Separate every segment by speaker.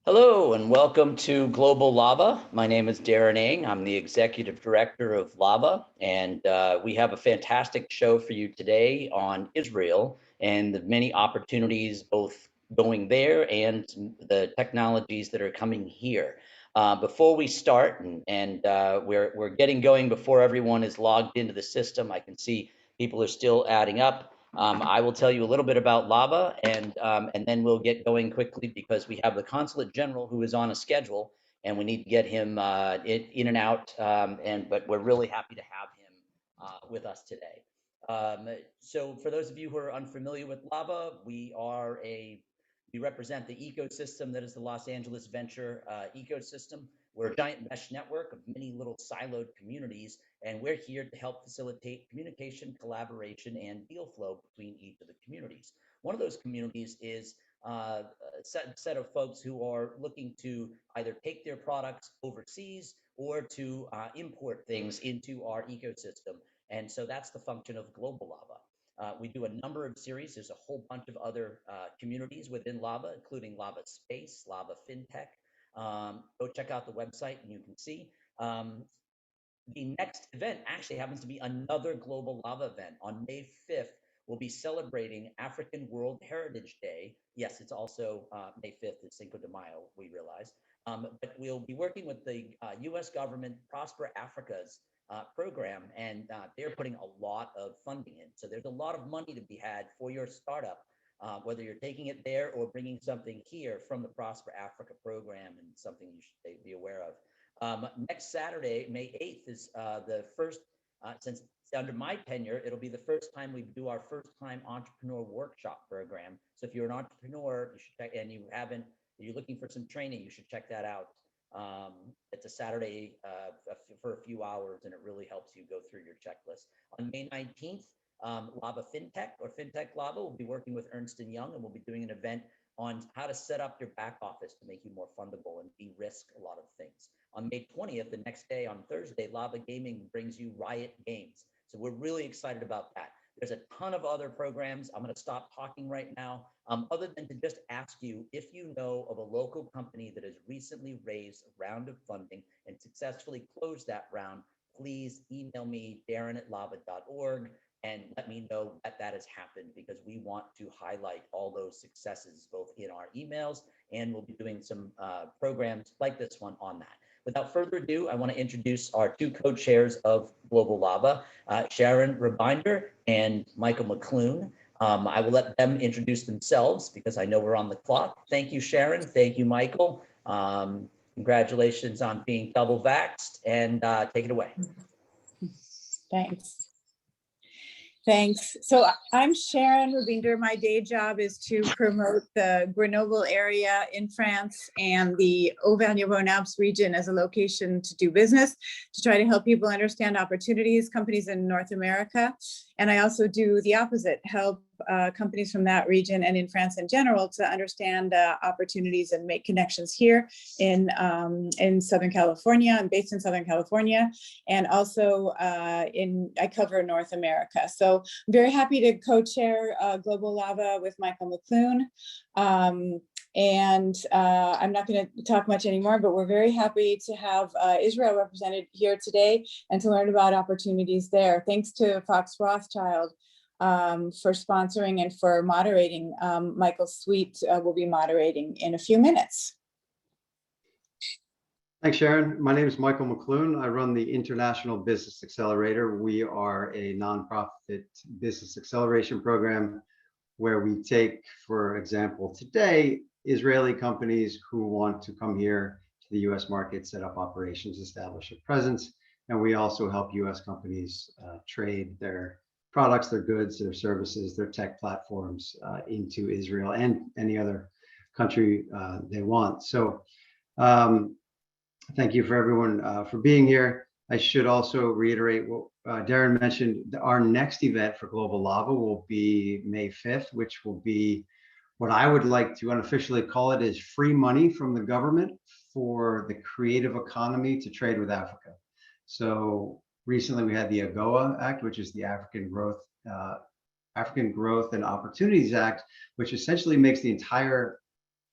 Speaker 1: Hello and welcome to Global Lava. My name is Darren Ng. I'm the Executive Director of Lava, and we have a fantastic show for you today on Israel and the many opportunities both going there and the technologies that are coming here. Before we start, we're getting going before everyone is logged into the system. I can see people are still adding up. I will tell you a little bit about Lava, and then we'll get going quickly because we have the Consulate General who is on a schedule, and we need to get him in and out. But we're really happy to have him with us today. So for those of you who are unfamiliar with Lava, we represent the ecosystem that is the Los Angeles venture ecosystem. We're a giant mesh network of many little siloed communities, and we're here to help facilitate communication, collaboration, and deal flow between each of the communities. One of those communities is a set of folks who are looking to either take their products overseas or to import things into our ecosystem. And so that's the function of Global Lava. We do a number of series. There's a whole bunch of other communities within Lava, including Lava Space, Lava FinTech. Go check out the website and you can see. The next event actually happens to be another Global Lava event. On May 5th, we'll be celebrating African World Heritage Day. Yes, it's also May 5th is Cinco de Mayo, we realize. But we'll be working with the US government, Prosper Africa's program, and they're putting a lot of funding in. So there's a lot of money to be had for your startup, whether you're taking it there or bringing something here from the Prosper Africa program, and something you should be aware of. Next Saturday, May 8th, is the first, since under my tenure, it'll be the first time we do our first time entrepreneur workshop program. So if you're an entrepreneur, you should check, and you're looking for some training, you should check that out. It's a Saturday for a few hours, and it really helps you go through your checklist. On May 19th, Lava FinTech or FinTech Lava will be working with Ernst & Young, and we'll be doing an event on how to set up your back office to make you more fundable and de-risk a lot of things. On May 20th, the next day, on Thursday, Lava Gaming brings you Riot Games. So we're really excited about that. There's a ton of other programs. I'm going to stop talking right now, other than to just ask you if you know of a local company that has recently raised a round of funding and successfully closed that round. Please email me, darren@lava.org, and let me know that has happened, because we want to highlight all those successes both in our emails, and we'll be doing some programs like this one on that. Without further ado, I want to introduce our two co-chairs of Global Lava, Sharon Rebinder and Michael McClune. I will let them introduce themselves because I know we're on the clock. Thank you, Sharon. Thank you, Michael. Congratulations on being double vaxxed, and take it away.
Speaker 2: Thanks. Thanks. So I'm Sharon Rebinder. My day job is to promote the Grenoble area in France and the Auvergne-Rhône-Alpes region as a location to do business, to try to help people understand opportunities, companies in North America. And I also do the opposite, help companies from that region and in France in general to understand opportunities and make connections here in Southern California. I'm based in Southern California, and also I cover North America. So I'm very happy to co-chair Global Lava with Michael McClune. I'm not going to talk much anymore, but we're very happy to have Israel represented here today and to learn about opportunities there. Thanks to Fox Rothschild for sponsoring and for moderating. Michael Sweet will be moderating in a few minutes.
Speaker 3: Thanks, Sharon. My name is Michael McClune. I run the International Business Accelerator. We are a nonprofit business acceleration program where we take, for example, today, Israeli companies who want to come here to the US market, set up operations, establish a presence. And we also help US companies trade their products, their goods, their services, their tech platforms into Israel and any other country they want. So thank you for everyone for being here. I should also reiterate what Darren mentioned. Our next event for Global Lava will be May 5th, which will be what I would like to unofficially call it is free money from the government for the creative economy to trade with Africa. So recently we had the AGOA Act, which is the African Growth and Opportunities Act, which essentially makes the entire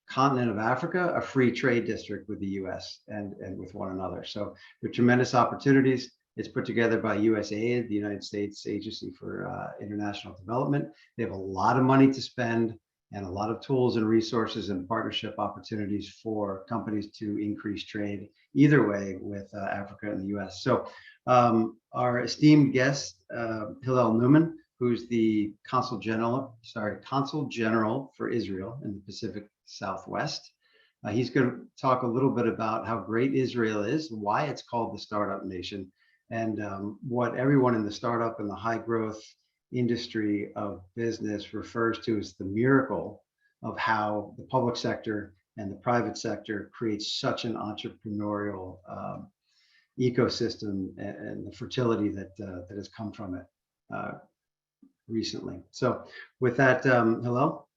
Speaker 3: continent of Africa a free trade district with the US and with one another. So there are tremendous opportunities. It's put together by USAID, the United States Agency for International Development. They have a lot of money to spend and a lot of tools and resources and partnership opportunities for companies to increase trade either way with Africa and the US. So our esteemed guest, Hillel Newman, who's the Consul General for Israel in the Pacific Southwest. He's going to talk a little bit about how great Israel is, why it's called the startup nation, and what everyone in the startup and the high growth industry of business refers to as the miracle of how the public sector and the private sector creates such an entrepreneurial ecosystem and the fertility that has come from it recently. So with that, hello,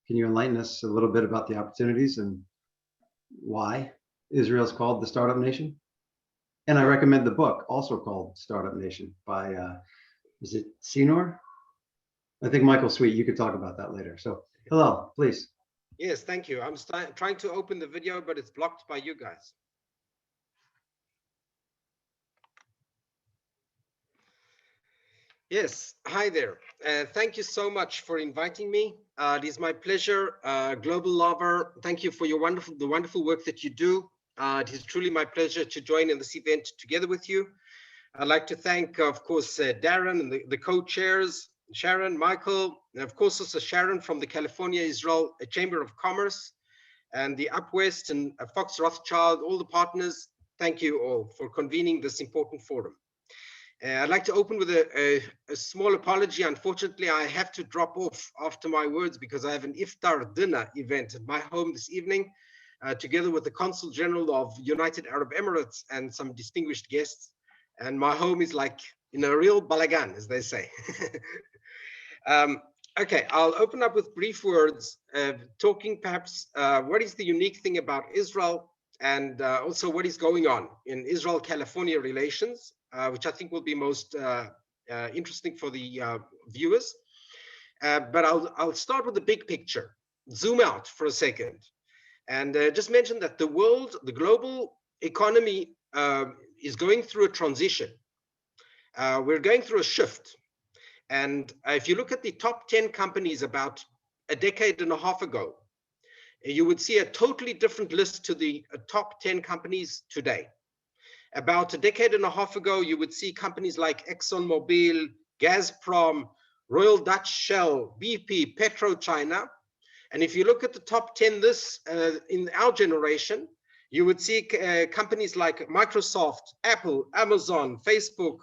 Speaker 3: can you enlighten us a little bit about the opportunities and why Israel is called the startup nation? And I recommend the book, also called Startup Nation by, is it Senor? I think Michael Sweet, you could talk about that later. So hello, please.
Speaker 4: Yes, thank you. I'm trying to open the video, but it's blocked by you guys. Yes, hi there. Thank you so much for inviting me. It is my pleasure. Global Lover, thank you for the wonderful work that you do. It is truly my pleasure to join in this event together with you. I'd like to thank, of course, Darren and the co-chairs, Sharon, Michael, and of course also Sharon from the California Israel Chamber of Commerce, and the Upwest and Fox Rothschild, all the partners. Thank you all for convening this important forum. I'd like to open with a small apology. Unfortunately, I have to drop off after my words because I have an iftar dinner event at my home this evening, together with the Consul General of United Arab Emirates and some distinguished guests. And my home is like in a real balagan, as they say. Okay, I'll open up with brief words, talking perhaps what is the unique thing about Israel, and also what is going on in Israel-California relations, which I think will be most interesting for the viewers. But I'll start with the big picture, zoom out for a second, and just mention that the global economy is going through a transition. We're going through a shift. And if you look at the top 10 companies about a decade and a half ago, you would see a totally different list to the top 10 companies today. About a decade and a half ago, you would see companies like ExxonMobil, Gazprom, Royal Dutch Shell, BP, PetroChina. And if you look at the top 10 in our generation, you would see companies like Microsoft, Apple, Amazon, Facebook,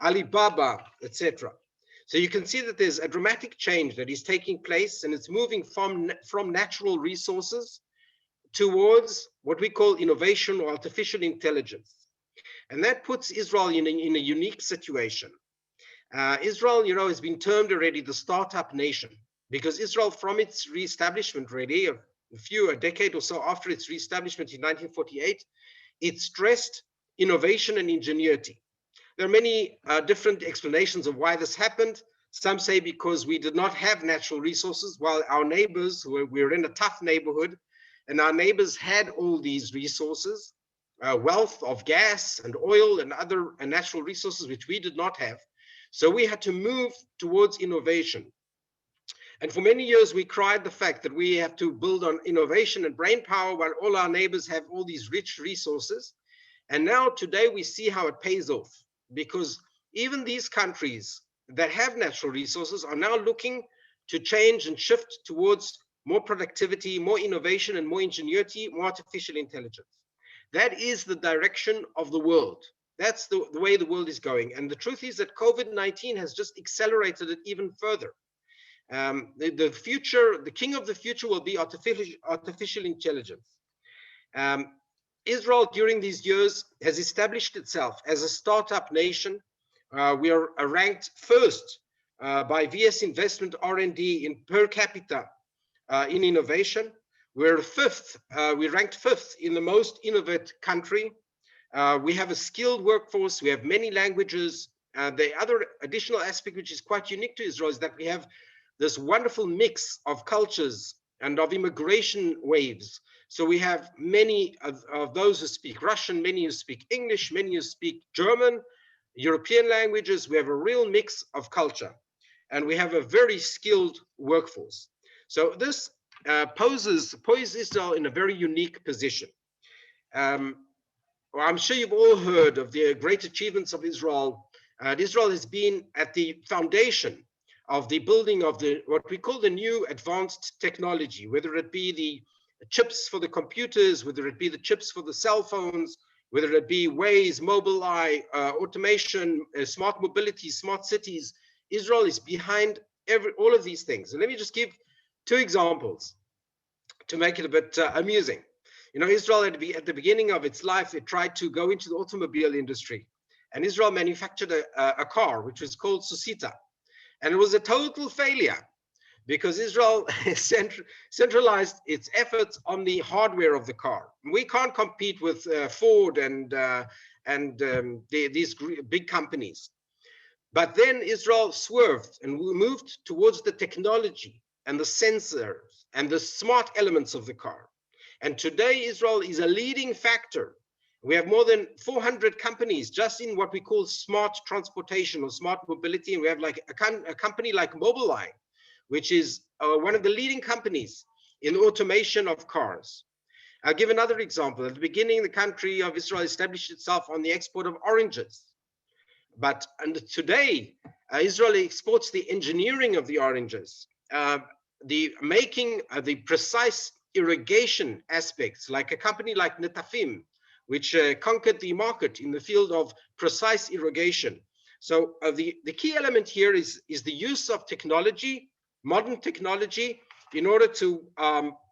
Speaker 4: Alibaba, etc. So you can see that there's a dramatic change that is taking place, and it's moving from natural resources towards what we call innovation or artificial intelligence. And that puts Israel in a unique situation. Israel, has been termed already the startup nation, because Israel, from its reestablishment already, a decade or so after its reestablishment in 1948, it stressed innovation and ingenuity. There are many different explanations of why this happened. Some say because we did not have natural resources, while our neighbors, we were in a tough neighborhood, and our neighbors had all these resources, wealth of gas and oil and other natural resources, which we did not have. So we had to move towards innovation. And for many years, we cried the fact that we have to build on innovation and brain power while all our neighbors have all these rich resources. And now today we see how it pays off, because even these countries that have natural resources are now looking to change and shift towards more productivity, more innovation, and more ingenuity, more artificial intelligence. That is the direction of the world. That's the way the world is going. And the truth is that COVID-19 has just accelerated it even further. The king of the future will be artificial intelligence. Israel, during these years, has established itself as a startup nation. We are ranked first by VS Investment R&D in per capita in innovation. We're fifth. We ranked fifth in the most innovative country. We have a skilled workforce. We have many languages. The other additional aspect, which is quite unique to Israel, is that we have this wonderful mix of cultures and of immigration waves. So we have many of those who speak Russian, many who speak English, many who speak German, European languages. We have a real mix of culture, and we have a very skilled workforce. So this poses Israel in a very unique position. Well, I'm sure you've all heard of the great achievements of Israel. Israel has been at the foundation of the building of the what we call the new advanced technology, whether it be the chips for the computers, whether it be the chips for the cell phones, whether it be Waze, Mobileye, automation, smart mobility, smart cities. Israel is behind all of these things. And let me just give two examples to make it a bit amusing. You know, Israel at the beginning of its life, it tried to go into the automobile industry. And Israel manufactured a car, which was called Susita. And it was a total failure because Israel centralized its efforts on the hardware of the car. We can't compete with Ford and these big companies. But then Israel swerved and moved towards the technology and the sensors and the smart elements of the car. And today, Israel is a leading factor. We have more than 400 companies just in what we call smart transportation or smart mobility. And we have like a company like Mobileye, which is one of the leading companies in automation of cars. I'll give another example. At the beginning, the country of Israel established itself on the export of oranges. But today, Israel exports the engineering of the oranges, the making the precise irrigation aspects, like a company like Netafim, which conquered the market in the field of precise irrigation. So the key element here is the use of technology, modern technology, in order to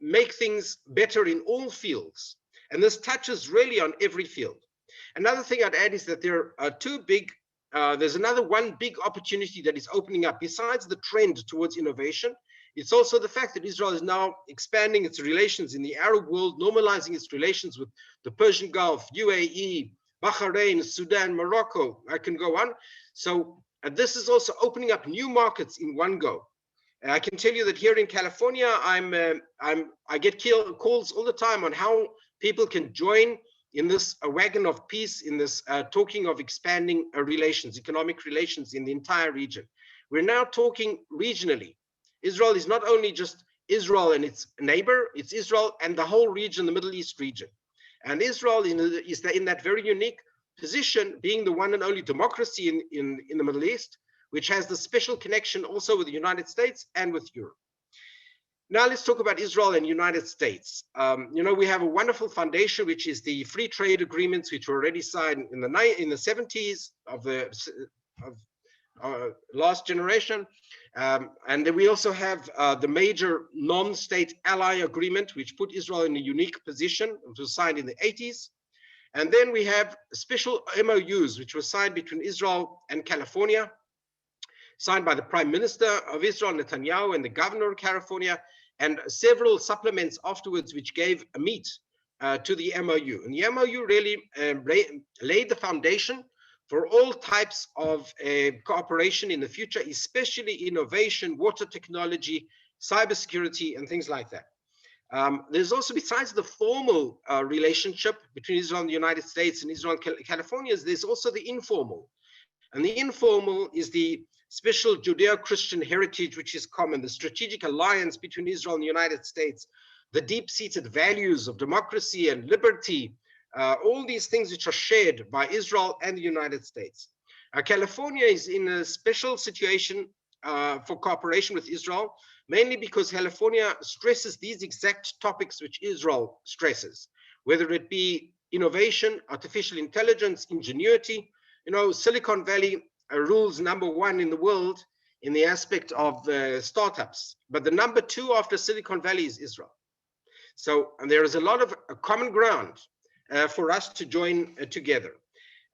Speaker 4: make things better in all fields. And this touches really on every field. Another thing I'd add is that there are there's another one big opportunity that is opening up besides the trend towards innovation. It's also the fact that Israel is now expanding its relations in the Arab world, normalizing its relations with the Persian Gulf, UAE, Bahrain, Sudan, Morocco. I can go on. So this is also opening up new markets in one go. And I can tell you that here in California, I get calls all the time on how people can join in this wagon of peace, in this talking of expanding relations, economic relations in the entire region. We're now talking regionally. Israel is not only just Israel and its neighbor, it's Israel and the whole region, the Middle East region. And Israel is in that very unique position, being the one and only democracy in the Middle East, which has the special connection also with the United States and with Europe. Now let's talk about Israel and United States. You know, we have a wonderful foundation, which is the free trade agreements, which were already signed in the 70s of last generation. And then we also have the major non-state ally agreement, which put Israel in a unique position. It was signed in the 80s. And then we have special MOUs, which were signed between Israel and California, signed by the Prime Minister of Israel, Netanyahu, and the governor of California, and several supplements afterwards, which gave a meat to the MOU. And the MOU really laid the foundation for all types of cooperation in the future, especially innovation, water technology, cybersecurity, and things like that. There's also, besides the formal relationship between Israel and the United States and Israel and California, there's also the informal. And the informal is the special Judeo-Christian heritage, which is common, the strategic alliance between Israel and the United States, the deep-seated values of democracy and liberty, all these things which are shared by Israel and the United States. California is in a special situation for cooperation with Israel, mainly because California stresses these exact topics which Israel stresses, whether it be innovation, artificial intelligence, ingenuity. You know, Silicon Valley rules #1 in the world in the aspect of startups, but the #2 after Silicon Valley is Israel. So and there is a lot of common ground for us to join together.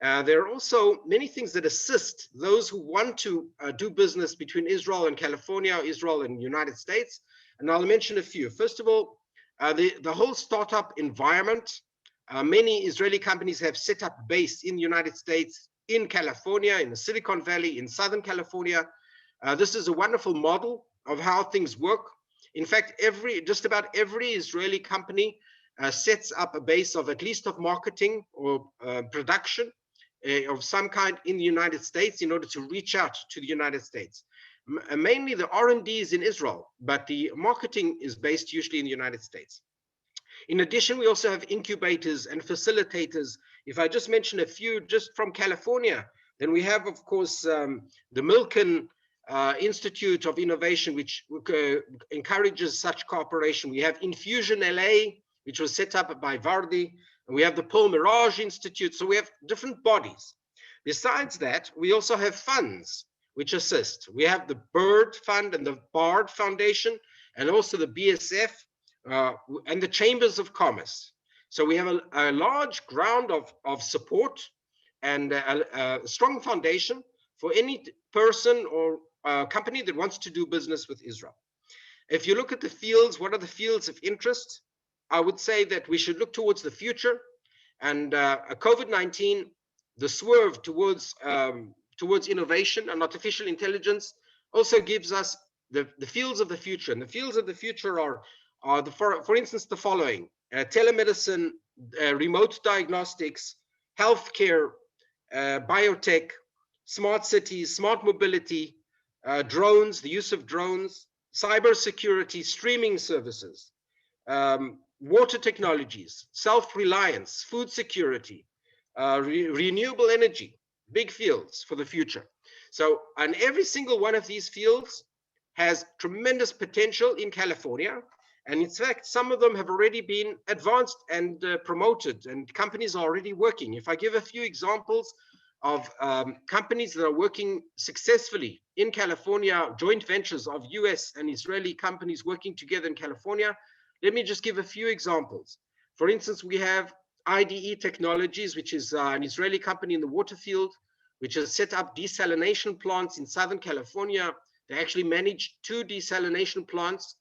Speaker 4: There are also many things that assist those who want to do business between Israel and California, Israel and the United States. And I'll mention a few. First of all, the whole startup environment. Many Israeli companies have set up base in the United States, in California, in the Silicon Valley, in Southern California. This is a wonderful model of how things work. In fact, just about every Israeli company sets up a base of at least of marketing or production of some kind in the United States in order to reach out to the United States. Mainly the R&D is in Israel, but the marketing is based usually in the United States. In addition, we also have incubators and facilitators. If I just mention a few just from California, then we have, of course, the Milken Institute of Innovation, which encourages such cooperation. We have Infusion LA, which was set up by Vardy, and we have the Paul Mirage Institute. So we have different bodies. Besides that, we also have funds which assist. We have the Bird Fund and the Bard Foundation, and also the BSF and the Chambers of Commerce. So we have a large ground of support and a strong foundation for any person or company that wants to do business with Israel. If you look at the fields, what are the fields of interest? I would say that we should look towards the future, and COVID-19, the swerve towards innovation and artificial intelligence also gives us the fields of the future. And the fields of the future are for instance, the following: telemedicine, remote diagnostics, healthcare, biotech, smart cities, smart mobility, drones, the use of drones, cybersecurity, streaming services, water technologies, self-reliance, food security, renewable energy, big fields for the future. So, and every single one of these fields has tremendous potential in California. And in fact, some of them have already been advanced and promoted, and companies are already working. If I give a few examples of companies that are working successfully in California, joint ventures of US and Israeli companies working together in California, let me just give a few examples. For instance, we have IDE Technologies, which is an Israeli company in the water field, which has set up desalination plants in Southern California. They actually manage 2 desalination plants.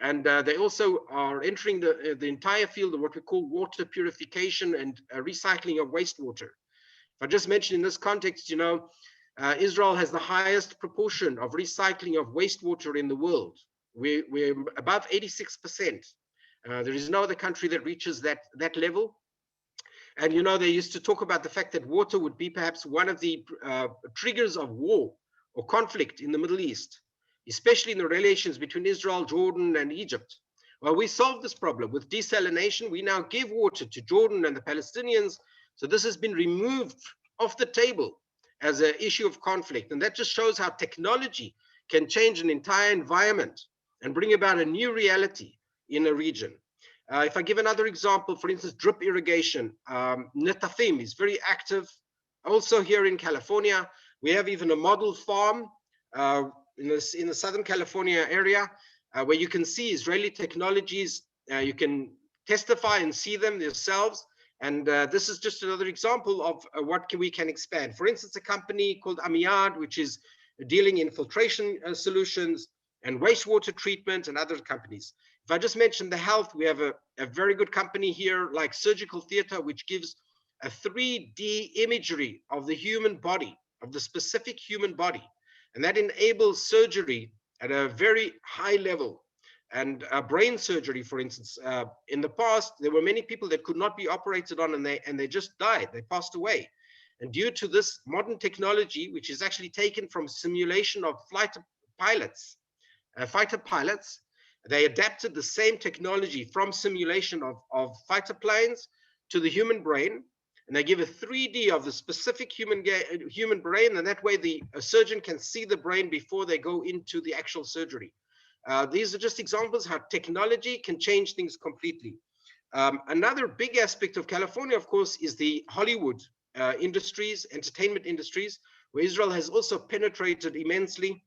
Speaker 4: And they also are entering the entire field of what we call water purification and recycling of wastewater. If I just mention in this context, you know, Israel has the highest proportion of recycling of wastewater in the world. We're above 86%. There is no other country that reaches that level. And, you know, they used to talk about the fact that water would be perhaps one of the triggers of war or conflict in the Middle East, especially in the relations between Israel, Jordan, and Egypt. Well, we solved this problem with desalination. We now give water to Jordan and the Palestinians. So this has been removed off the table as an issue of conflict. And that just shows how technology can change an entire environment and bring about a new reality in a region. If I give another example, for instance, drip irrigation, Netafim is very active. Also here in California, we have even a model farm in the Southern California area where you can see Israeli technologies. You can testify and see them yourselves. And this is just another example of what we can expand. For instance, a company called Amiad, which is dealing in filtration solutions and wastewater treatment, and other companies. If I just mention the health, we have a very good company here like Surgical Theater, which gives a 3D imagery of the human body, of the specific human body. And that enables surgery at a very high level. And brain surgery, for instance, in the past, there were many people that could not be operated on, and they just died, they passed away. And due to this modern technology, which is actually taken from simulation of fighter pilots, they adapted the same technology from simulation of fighter planes to the human brain. And they give a 3D of the specific human brain, and that way a surgeon can see the brain before they go into the actual surgery. These are just examples how technology can change things completely. Another big aspect of California, of course, is the Hollywood industries, entertainment industries, where Israel has also penetrated immensely.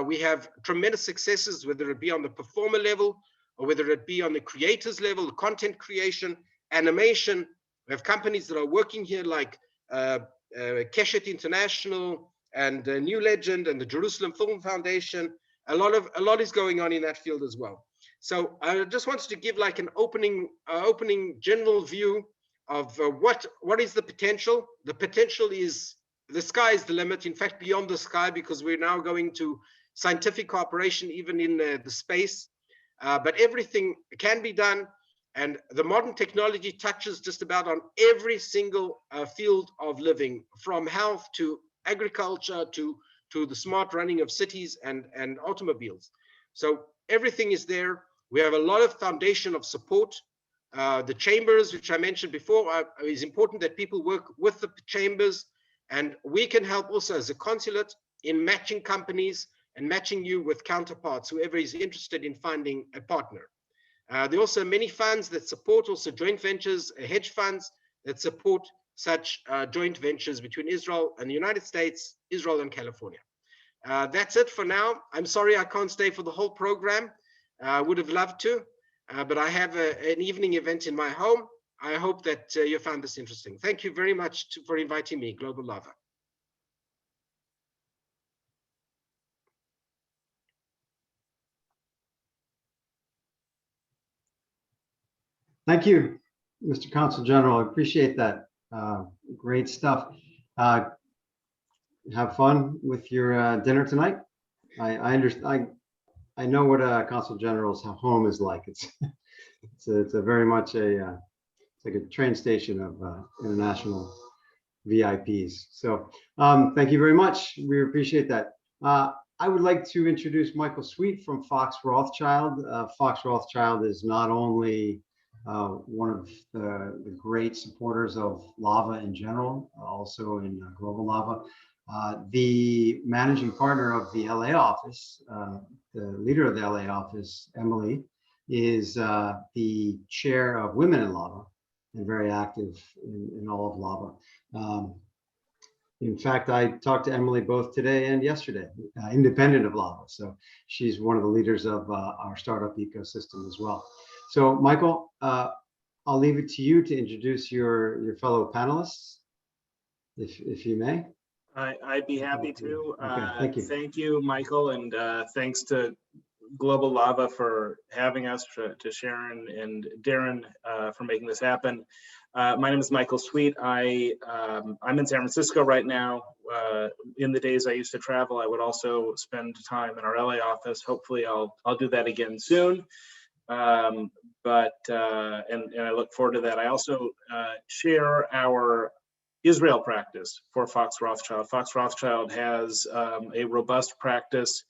Speaker 4: We have tremendous successes, whether it be on the performer level or whether it be on the creators level, content creation, animation. We have companies that are working here like Keshet International and New Legend and the Jerusalem Film Foundation. A lot is going on in that field as well. So I just wanted to give like an opening general view of what is the potential. The potential is the sky is the limit. In fact, beyond the sky, because we're now going to scientific cooperation even in the space. but everything can be done. And the modern technology touches just about on every single field of living, from health to agriculture to the smart running of cities and automobiles. So everything is there. We have a lot of foundation of support. The chambers, which I mentioned before, is important that people work with the chambers, and we can help also as a consulate in matching companies and matching you with counterparts, whoever is interested in finding a partner. There are also many funds that support also joint ventures, hedge funds that support such joint ventures between Israel and the United States, Israel and California. That's it for now. I'm sorry I can't stay for the whole program. I would have loved to, but I have an evening event in my home. I hope that you found this interesting. Thank you very much for inviting me, Global Lava.
Speaker 3: Thank you, Mr. Consul General. I appreciate that. Great stuff. Have fun with your dinner tonight. I understand. I know what a Consul General's home is like. It's a very much it's like a train station of international VIPs. So thank you very much. We appreciate that. I would like to introduce Michael Sweet from Fox Rothschild. Fox Rothschild is not only one of the great supporters of Lava in general, also in Global Lava. The managing partner of the LA office, the leader of the LA office, Emily, is the chair of Women in Lava and very active in all of Lava. In fact, I talked to Emily both today and yesterday, independent of Lava. So she's one of the leaders of our startup ecosystem as well. So Michael, I'll leave it to you to introduce your fellow panelists, if you may.
Speaker 5: I'd be happy to.
Speaker 3: Okay, thank you.
Speaker 5: Thank you, Michael, and thanks to Global Lava for having us, to Sharon and Darren for making this happen. My name is Michael Sweet. I'm in San Francisco right now. In the days I used to travel, I would also spend time in our LA office. Hopefully I'll do that again soon. And I look forward to that. I also share our Israel practice for Fox Rothschild. Fox Rothschild has a robust practice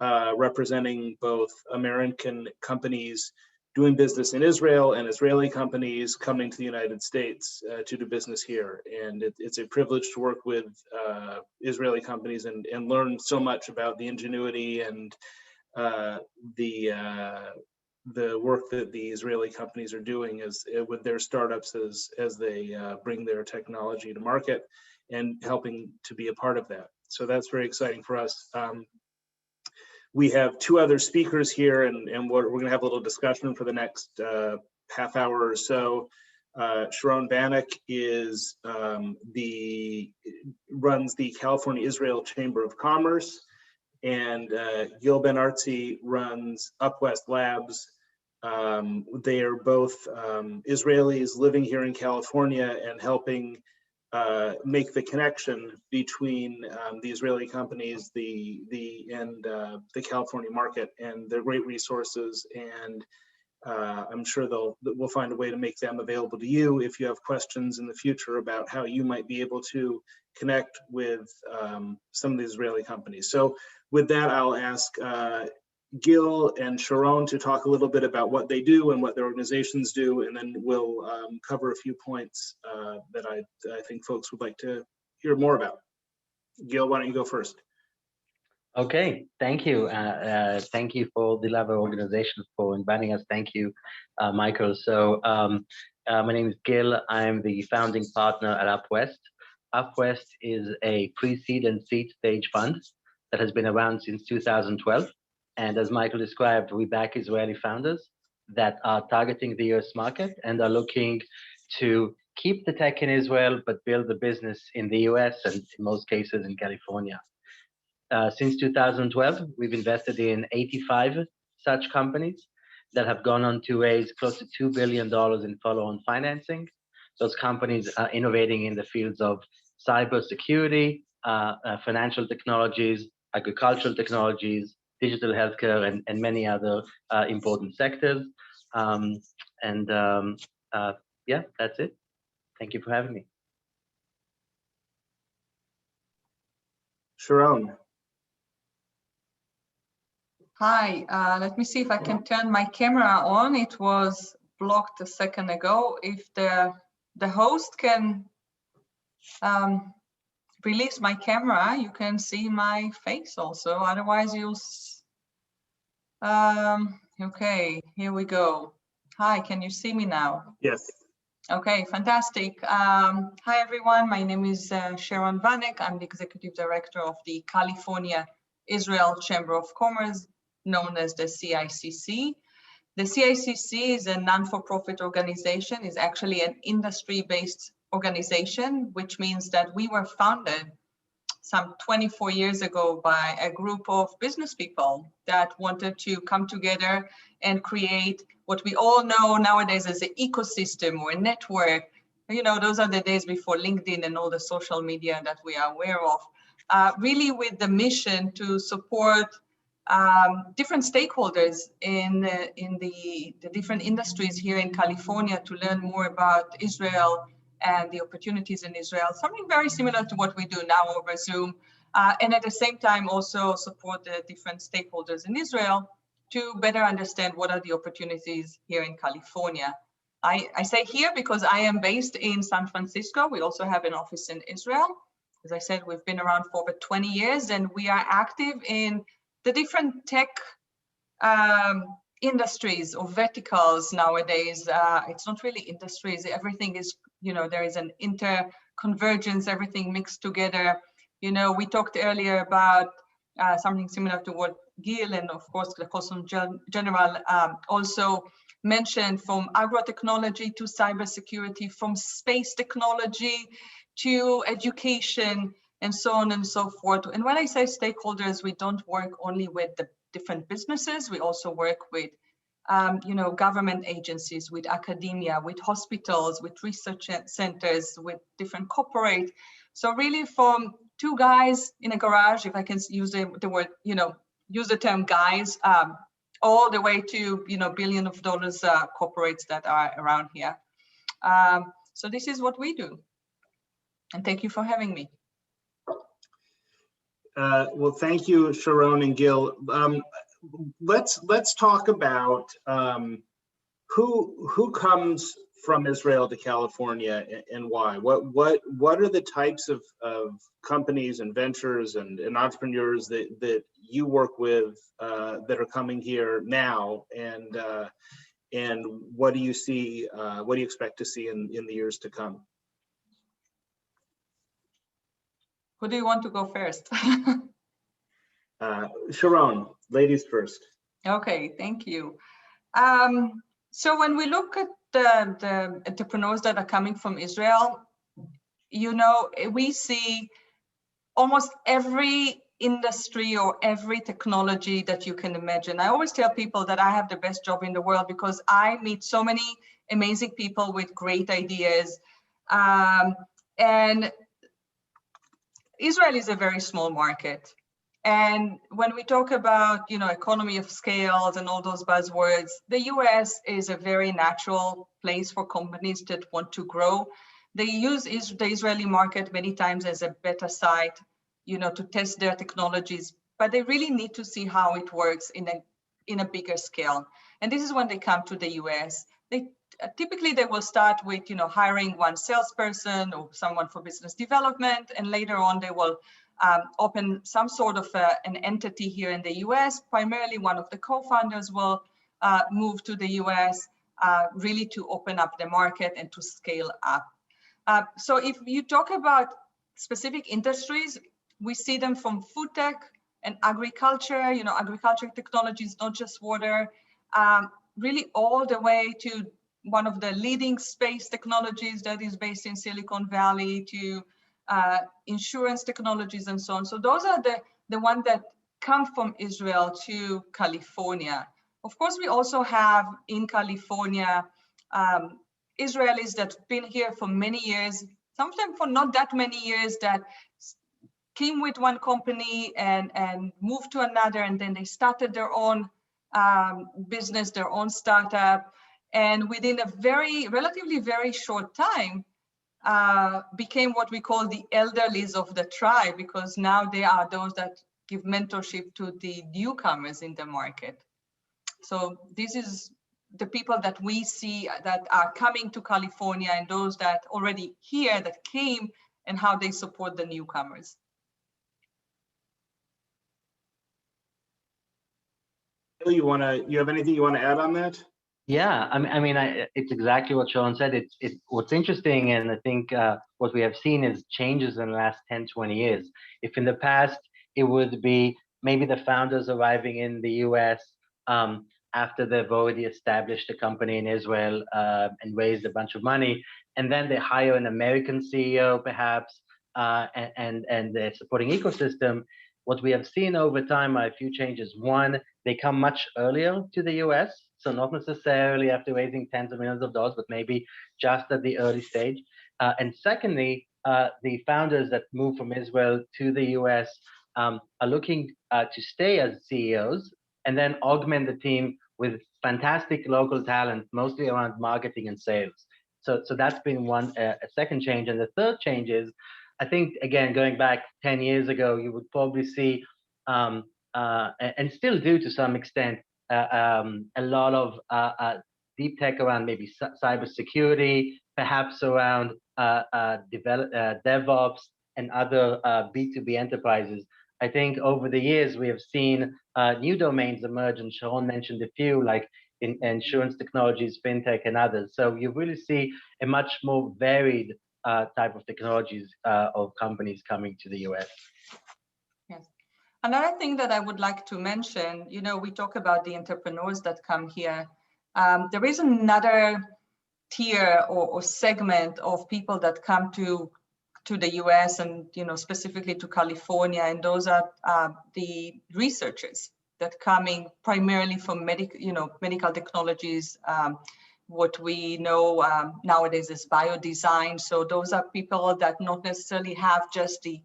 Speaker 5: representing both American companies doing business in Israel and Israeli companies coming to the United States to do business here. And it's a privilege to work with Israeli companies and learn so much about the ingenuity and the work that the Israeli companies are doing with their startups as they bring their technology to market, and helping to be a part of that. So that's very exciting for us. We have two other speakers here, and we're going to have a little discussion for the next half hour or so. Sharon Bannock runs the California Israel Chamber of Commerce, and Gil Ben-Artzi runs UpWest Labs. They are both Israelis living here in California and helping make the connection between the Israeli companies, and the California market, and they're great resources. And I'm sure we'll find a way to make them available to you if you have questions in the future about how you might be able to connect with some of the Israeli companies. So with that, I'll ask Gil and Sharon to talk a little bit about what they do and what their organizations do, and then we'll cover a few points that I think folks would like to hear more about. Gil, why don't you go first?
Speaker 6: Okay, thank you. Thank you for the Lava organization for inviting us. Thank you, Michael. So my name is Gil. I'm the founding partner at UpWest. UpWest is a pre-seed and seed stage fund that has been around since 2012. And as Michael described, we back Israeli founders that are targeting the US market and are looking to keep the tech in Israel, but build the business in the US and in most cases in California. Since 2012, we've invested in 85 such companies that have gone on to raise close to $2 billion in follow-on financing. Those companies are innovating in the fields of cybersecurity, financial technologies, agricultural technologies, digital healthcare, and many other important sectors. Yeah, that's it. Thank you for having me.
Speaker 5: Sharon.
Speaker 7: Hi, let me see if I can turn my camera on. It was blocked a second ago. If the host can release my camera, you can see my face also. Otherwise, okay, here we go. Hi, can you see me now?
Speaker 5: Yes.
Speaker 7: Okay, fantastic. Hi, everyone. My name is Sharon Vanek. I'm the Executive Director of the California Israel Chamber of Commerce, known as the CICC. The CICC is a non-for-profit organization, is actually an industry-based organization, which means that we were founded some 24 years ago by a group of business people that wanted to come together and create what we all know nowadays as an ecosystem or a network. You know, those are the days before LinkedIn and all the social media that we are aware of. Really with the mission to support different stakeholders in the different industries here in California to learn more about Israel and the opportunities in Israel, something very similar to what we do now over Zoom. And at the same time, also support the different stakeholders in Israel to better understand what are the opportunities here in California. I say here because I am based in San Francisco. We also have an office in Israel. As I said, we've been around for over 20 years and we are active in the different tech industries or verticals nowadays. It's not really industries, everything is, you know, there is an interconvergence, everything mixed together. You know, we talked earlier about something similar to what Gil and of course the Consul General also mentioned, from agrotechnology to cybersecurity, from space technology to education and so on and so forth. And when I say stakeholders, we don't work only with the different businesses, we also work with you know, government agencies, with academia, with hospitals, with research centers, with different corporate. So really from two guys in a garage, if I can use the word, you know, use the term guys, all the way to, you know, billions of dollars corporates that are around here. So this is what we do. And thank you for having me.
Speaker 5: Well, thank you, Sharon and Gil. Let's talk about who comes from Israel to California and why. What are the types of companies and ventures and entrepreneurs that you work with that are coming here now, and what do you see? What do you expect to see in the years to come?
Speaker 7: Who do you want to go first?
Speaker 5: Sharon, ladies first.
Speaker 7: Okay, thank you. So when we look at the entrepreneurs that are coming from Israel, you know, we see almost every industry or every technology that you can imagine. I always tell people that I have the best job in the world because I meet so many amazing people with great ideas. And Israel is a very small market. And when we talk about, you know, economy of scales and all those buzzwords, the US is a very natural place for companies that want to grow. They use the Israeli market many times as a beta site, you know, to test their technologies, but they really need to see how it works in a bigger scale. And this is when they come to the US. Typically they will start with, you know, hiring one salesperson or someone for business development, and later on they will open some sort of an entity here in the US. Primarily one of the co-founders will move to the US really to open up the market and to scale up. So if you talk about specific industries, we see them from food tech and agriculture, you know, agriculture technologies, not just water, really all the way to one of the leading space technologies that is based in Silicon Valley, to insurance technologies and so on. So those are the ones that come from Israel to California. Of course, we also have in California Israelis that's been here for many years, sometimes for not that many years, that came with one company and moved to another, and then they started their own business, their own startup, and within a relatively very short time, became what we call the elderlies of the tribe, because now they are those that give mentorship to the newcomers in the market. So this is the people that we see that are coming to California, and those that already here that came, and how they support the newcomers.
Speaker 5: You have anything you want to add on that?
Speaker 6: Yeah, it's exactly what Sean said. It's what's interesting, and I think what we have seen is changes in the last 10, 20 years. If in the past it would be maybe the founders arriving in the US after they've already established a company in Israel and raised a bunch of money, and then they hire an American CEO perhaps and the supporting ecosystem. What we have seen over time are a few changes. One, they come much earlier to the US, so not necessarily after raising tens of millions of dollars, but maybe just at the early stage. And secondly, the founders that move from Israel to the US are looking to stay as CEOs and then augment the team with fantastic local talent, mostly around marketing and sales. So that's been a second change. And the third change is, I think, again, going back 10 years ago, you would probably see, and still do to some extent, a lot of deep tech around maybe cybersecurity, perhaps around DevOps and other B2B enterprises. I think over the years, we have seen new domains emerge, and Sharon mentioned a few, like in insurance technologies, fintech, and others. So you really see a much more varied type of technologies of companies coming to the US.
Speaker 7: Yes. Another thing that I would like to mention, we talk about the entrepreneurs that come here. There is another tier or segment of people that come to the US and, specifically to California, and those are the researchers that coming primarily from medical technologies. What we know nowadays is biodesign. So those are people that not necessarily have just the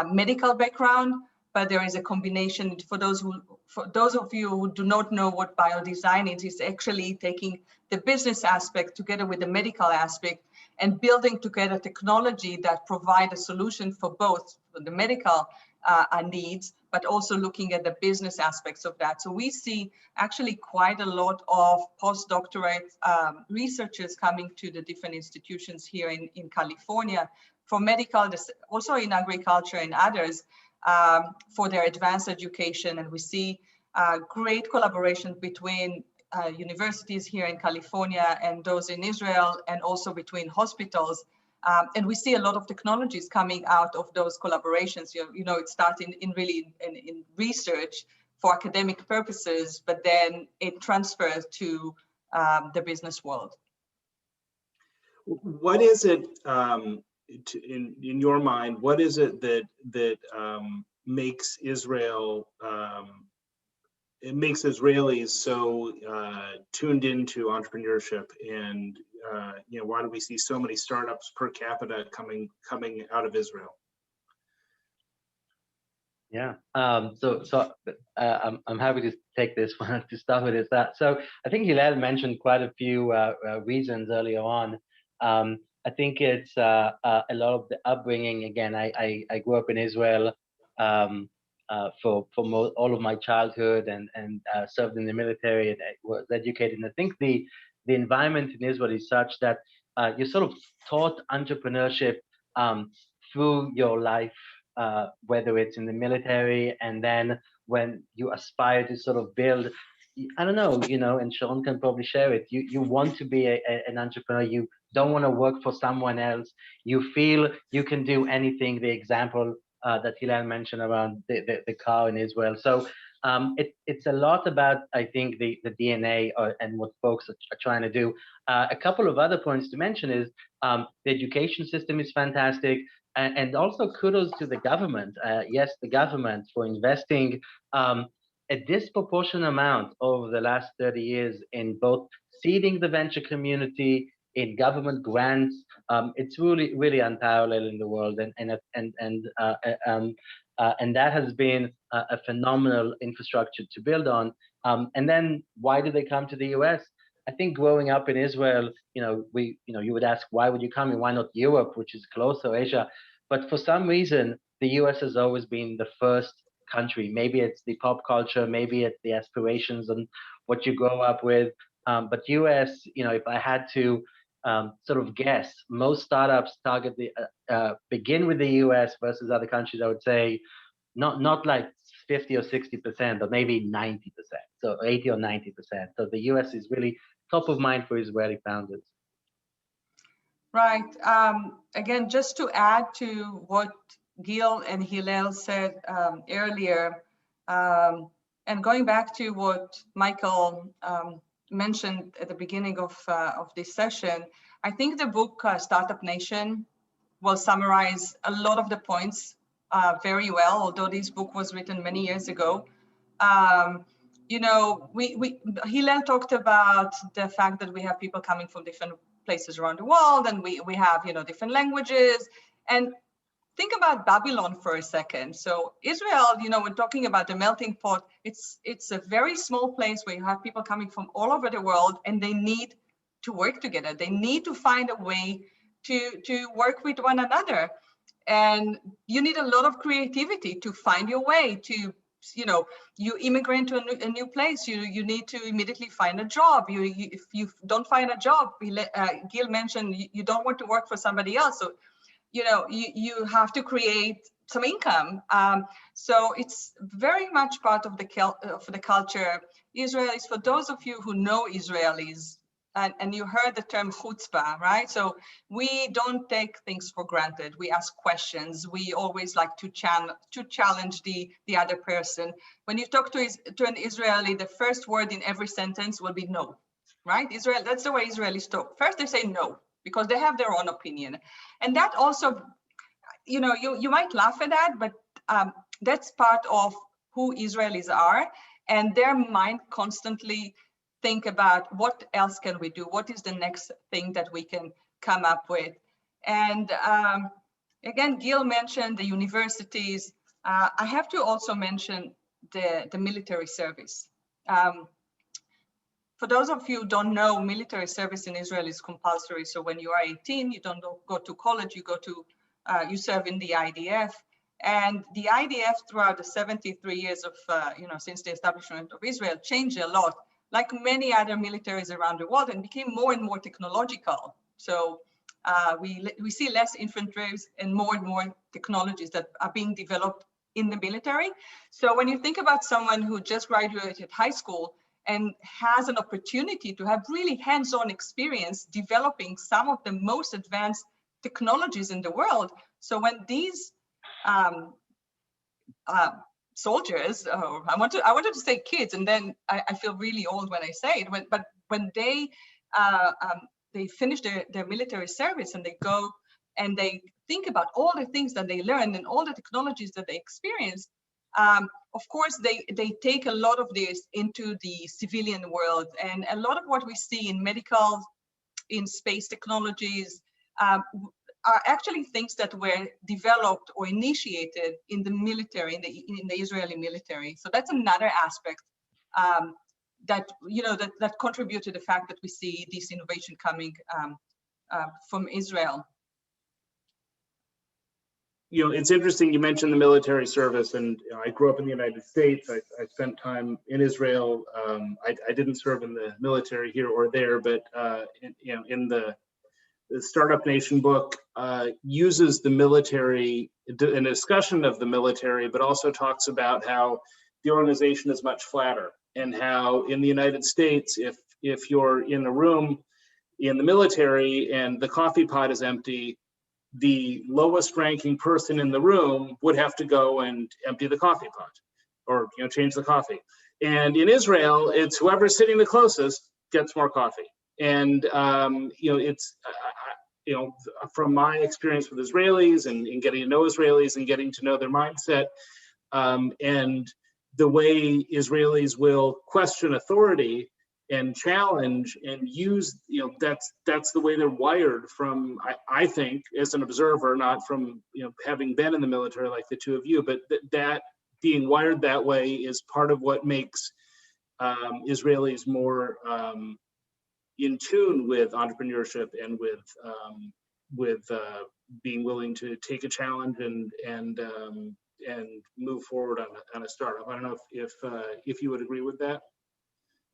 Speaker 7: medical background, but there is a combination. For those of you who do not know what biodesign is, it's actually taking the business aspect together with the medical aspect and building together technology that provide a solution for both the medical needs, but also looking at the business aspects of that. So we see actually quite a lot of postdoctorate researchers coming to the different institutions here in California for medical, also in agriculture and others, for their advanced education. And we see great collaboration between universities here in California and those in Israel, and also between hospitals. And we see a lot of technologies coming out of those collaborations. It starts in research for academic purposes, but then it transfers to the business world.
Speaker 5: What is it, in your mind, what is it that makes Israel, it makes Israelis so tuned into entrepreneurship, and why do we see so many startups per capita coming out of Israel?
Speaker 6: Yeah, I'm happy to take this one to start with. So I think Hillel mentioned quite a few reasons earlier on. I think it's a lot of the upbringing. Again, I grew up in Israel for all of my childhood and served in the military, and I was educated. And I think the environment in Israel is such that you're sort of taught entrepreneurship through your life, whether it's in the military, and then when you aspire to sort of build, I don't know, and Sean can probably share it. You want to be an entrepreneur. You don't want to work for someone else. You feel you can do anything. The example that Hillel mentioned around the car in Israel. So it's a lot about, I think, the DNA and what folks are trying to do. A couple of other points to mention is the education system is fantastic. And also kudos to the government. Yes, the government for investing a disproportionate amount over the last 30 years in both seeding the venture community, in government grants. It's really unparalleled in the world, and that has been a phenomenal infrastructure to build on. And then why do they come to the US? I think growing up in Israel, you would ask, why would you come and why not Europe, which is closer, Asia? But for some reason, the US has always been the first country. Maybe it's the pop culture, maybe it's the aspirations and what you grow up with. But US, if I had to sort of guess, most startups target begin with the US versus other countries. I would say not like 50 or 60%, but maybe 90%, so 80 or 90%. So the US is really top of mind for Israeli founders.
Speaker 7: Right. Again, just to add to what Gil and Hillel said earlier, and going back to what Michael mentioned at the beginning of this session, I think the book Startup Nation will summarize a lot of the points very well, although this book was written many years ago. Hillel talked about the fact that we have people coming from different places around the world, and we have different languages. And think about Babylon for a second. So Israel, we're talking about the melting pot. It's a very small place where you have people coming from all over the world, and they need to work together. They need to find a way to work with one another. And you need a lot of creativity to find your way to, you immigrate to a new place, you need to immediately find a job. If you don't find a job, Gil mentioned you don't want to work for somebody else. So, you have to create some income. So it's very much part of the culture. Israelis, for those of you who know Israelis, and you heard the term chutzpah, right? So we don't take things for granted. We ask questions. We always like to challenge the other person. When you talk to an Israeli, the first word in every sentence will be no, right? That's the way Israelis talk. First they say no, because they have their own opinion. And that also, you might laugh at that, but that's part of who Israelis are. And their mind constantly think about what else can we do? What is the next thing that we can come up with? And again, Gil mentioned the universities. I have to also mention the military service. For those of you who don't know, military service in Israel is compulsory. So when you are 18, you don't go to college, you serve in the IDF. And the IDF throughout the 73 years of, since the establishment of Israel changed a lot, like many other militaries around the world, and became more and more technological. So we see less infantry and more technologies that are being developed in the military. So when you think about someone who just graduated high school and has an opportunity to have really hands-on experience developing some of the most advanced technologies in the world. So when these soldiers, I wanted to say kids, and then I feel really old when I say it, but when they finish their military service and they go and they think about all the things that they learned and all the technologies that they experienced, of course, they take a lot of this into the civilian world. And a lot of what we see in medical, in space technologies, are actually things that were developed or initiated in the military, in the Israeli military. So that's another aspect that contribute to the fact that we see this innovation coming from Israel.
Speaker 5: It's interesting you mentioned the military service, and I grew up in the United States. I spent time in Israel. I didn't serve in the military here or there, but in the Startup Nation book uses the military in a discussion of the military, but also talks about how the organization is much flatter, and how in the United States, if you're in a room in the military and the coffee pot is empty, the lowest ranking person in the room would have to go and empty the coffee pot, or change the coffee. And in Israel, it's whoever's sitting the closest gets more coffee. And it's from my experience with Israelis and getting to know Israelis and getting to know their mindset, and the way Israelis will question authority challenge and use, that's the way they're wired from, I think, as an observer, not from, having been in the military like the two of you, but that being wired that way is part of what makes Israelis more in tune with entrepreneurship and with being willing to take a challenge and move forward on a startup. I don't know if you would agree with that.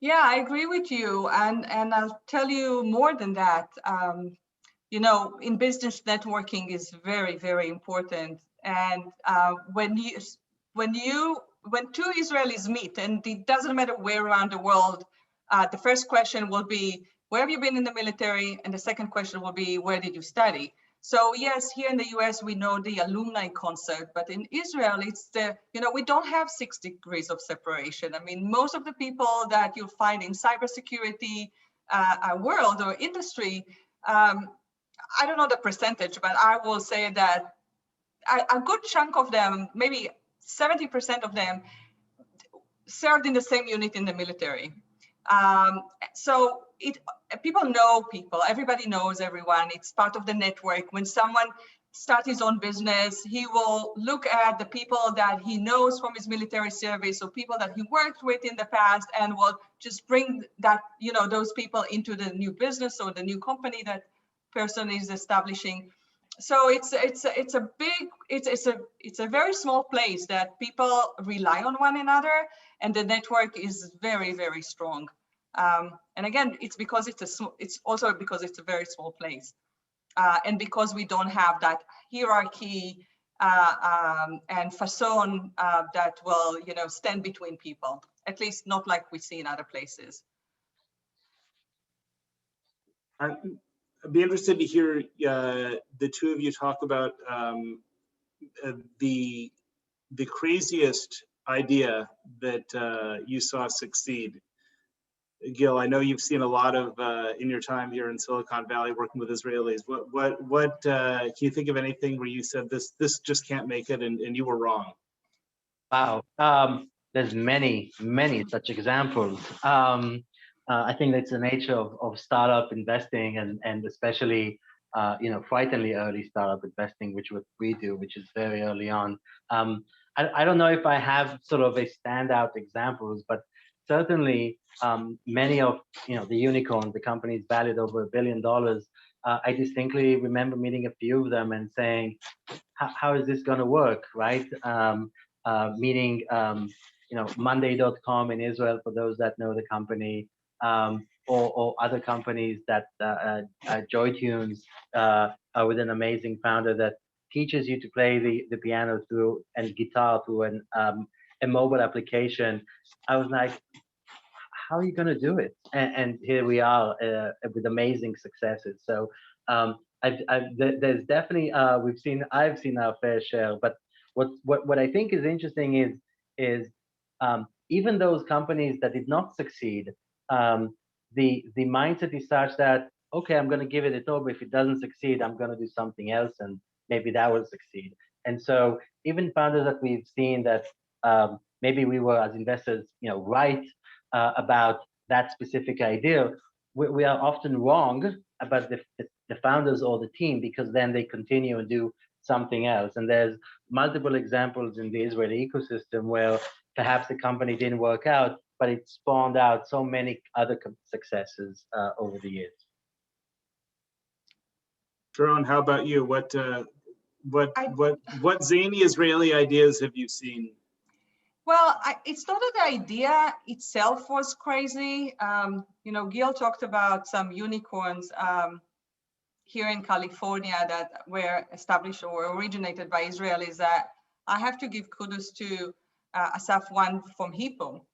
Speaker 7: Yeah, I agree with you, and I'll tell you more than that. In business, networking is very, very important. And when two Israelis meet, and it doesn't matter where around the world, the first question will be, where have you been in the military? And the second question will be, where did you study? So yes, here in the US, we know the alumni concert, but in Israel, it's we don't have 6 degrees of separation. I mean, most of the people that you'll find in cybersecurity world or industry, I don't know the percentage, but I will say that a good chunk of them, maybe 70% of them, served in the same unit in the military. So people know people, everybody knows everyone. It's part of the network. When someone starts his own business, he will look at the people that he knows from his military service, or people that he worked with in the past, and will just bring that, those people into the new business or the new company that person is establishing. So it's a very small place that people rely on one another, and the network is very, very strong. And again, it's because it's also because it's a very small place, and because we don't have that hierarchy and facade that will stand between people. At least not like we see in other places.
Speaker 5: I'd be interested to hear the two of you talk about the craziest idea that you saw succeed. Gil, I know you've seen a lot of in your time here in Silicon Valley working with Israelis. What can you think of anything where you said this just can't make it, and you were wrong?
Speaker 6: Wow, there's many such examples. I think that's the nature of startup investing, and especially frighteningly early startup investing, which what we do, which is very early on. I don't know if I have sort of a standout examples, but certainly many of the unicorns, the companies valued over $1 billion. I distinctly remember meeting a few of them and saying, how is this going to work, right? Meaning Monday.com in Israel, for those that know the company, or other companies that JoyTunes with an amazing founder that teaches you to play the piano through and guitar through a mobile application. I was like, how are you going to do it? And here we are with amazing successes. So there's definitely I've seen our fair share. But what I think is interesting is even those companies that did not succeed, the mindset is such that, okay, I'm going to give it a go, but if it doesn't succeed, I'm going to do something else, and maybe that will succeed. And so even founders that we've seen that maybe we were as investors, right about that specific idea, we are often wrong about the founders or the team, because then they continue and do something else. And there's multiple examples in the Israeli ecosystem where perhaps the company didn't work out, but it spawned out so many other successes over the years.
Speaker 5: Sharon, how about you? What zany Israeli ideas have you seen?
Speaker 7: Well, it's not that the idea itself was crazy. Gil talked about some unicorns here in California that were established or originated by Israelis. That I have to give kudos to Asaf, one from Hippo.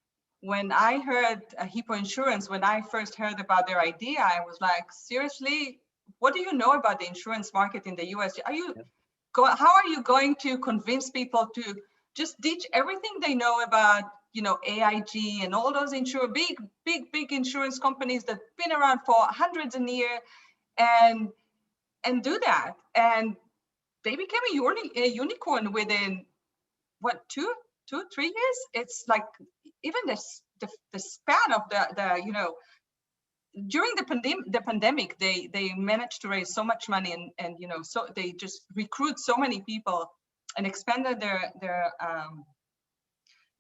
Speaker 7: When I heard Hippo Insurance, when I first heard about their idea, I was like, seriously, what do you know about the insurance market in the US? How are you going to convince people to just ditch everything they know about, AIG and all those big insurance companies that have been around for hundreds of years, and do that? And they became a unicorn within what, 2-3 years? It's like even this the span of the during the pandemic, they managed to raise so much money, and so they just recruit so many people and expanded their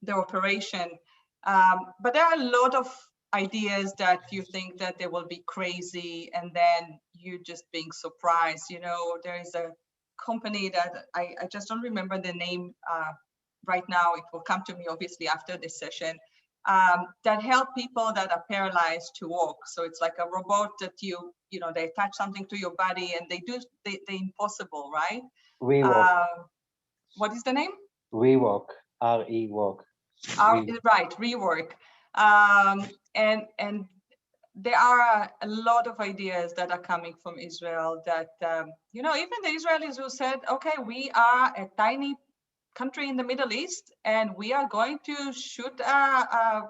Speaker 7: operation. But there are a lot of ideas that you think that they will be crazy, and then you just being surprised. There is a company that I just don't remember the name right now. It will come to me obviously after this session. That help people that are paralyzed to walk. So it's like a robot that they attach something to your body and they do the impossible, right?
Speaker 6: WeWalk.
Speaker 7: What is the name?
Speaker 6: WeWalk. R-E-Walk.
Speaker 7: Right, rework. And there are a lot of ideas that are coming from Israel that, even the Israelis who said, okay, we are a tiny country in the Middle East, and we are going to shoot a